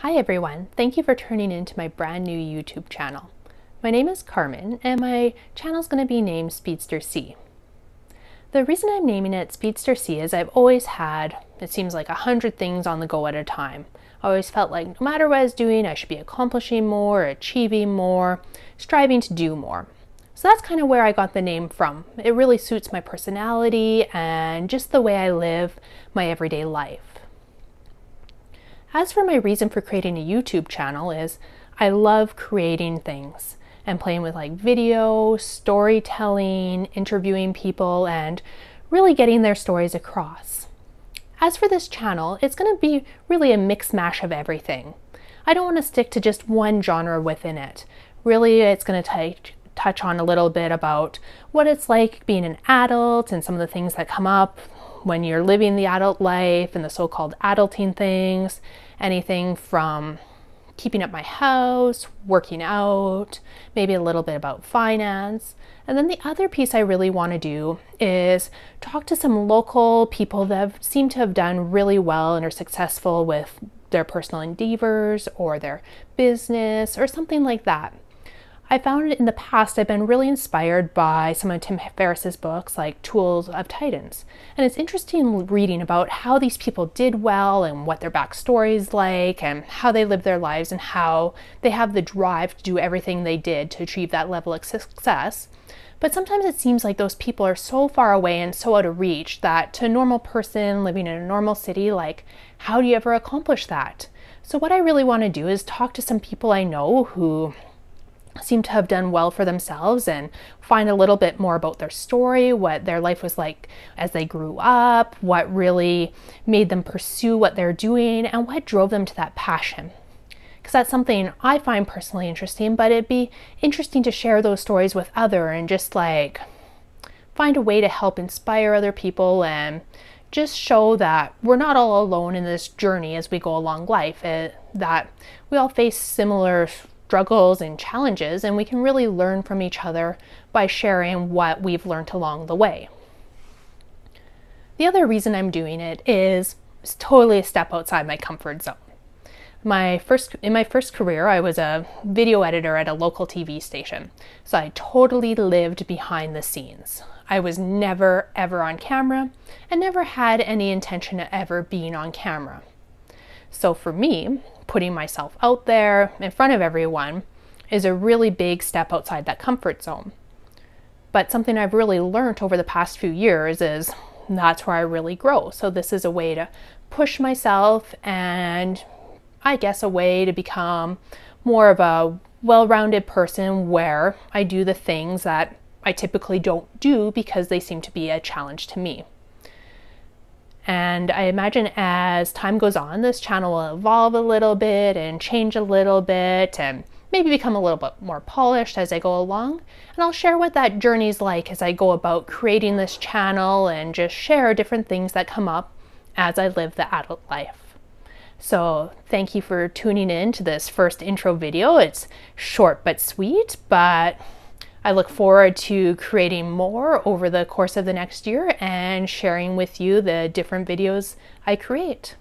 Hi everyone, thank you for tuning in to my brand new YouTube channel. My name is Carmen and my channel is going to be named SpeedsterC. The reason I'm naming it SpeedsterC is I've always had, it seems like 100 things on the go at a time. I always felt like no matter what I was doing, I should be accomplishing more, achieving more, striving to do more. So that's kind of where I got the name from. It really suits my personality and just the way I live my everyday life. As for my reason for creating a YouTube channel is I love creating things and playing with like video, storytelling, interviewing people, and really getting their stories across. As for this channel, it's going to be really a mix mash of everything. I don't want to stick to just one genre within it. Really, it's going to touch on a little bit about what it's like being an adult and some of the things that come up when you're living the adult life and the so-called adulting things, anything from keeping up my house, working out, maybe a little bit about finance. And then the other piece I really want to do is talk to some local people that seem to have done really well and are successful with their personal endeavors or their business or something like that. I found in the past I've been really inspired by some of Tim Ferriss's books like Tools of Titans. And it's interesting reading about how these people did well and what their backstory is like and how they live their lives and how they have the drive to do everything they did to achieve that level of success. But sometimes it seems like those people are so far away and so out of reach that to a normal person living in a normal city, like, how do you ever accomplish that? So what I really want to do is talk to some people I know who seem to have done well for themselves and find a little bit more about their story, what their life was like as they grew up, what really made them pursue what they're doing, and what drove them to that passion. Because that's something I find personally interesting, but it'd be interesting to share those stories with others and just like find a way to help inspire other people and just show that we're not all alone in this journey as we go along life, that we all face similar struggles and challenges, and we can really learn from each other by sharing what we've learned along the way. The other reason I'm doing it is totally a step outside my comfort zone. In my first career, I was a video editor at a local TV station, so I totally lived behind the scenes. I was never ever on camera and never had any intention of ever being on camera. So for me, putting myself out there in front of everyone is a really big step outside that comfort zone. But something I've really learned over the past few years is that's where I really grow. So this is a way to push myself and I guess a way to become more of a well-rounded person where I do the things that I typically don't do because they seem to be a challenge to me. And I imagine as time goes on, this channel will evolve a little bit and change a little bit and maybe become a little bit more polished as I go along. And I'll share what that journey's like as I go about creating this channel and just share different things that come up as I live the adult life. So thank you for tuning in to this first intro video. It's short but sweet, but I look forward to creating more over the course of the next year and sharing with you the different videos I create.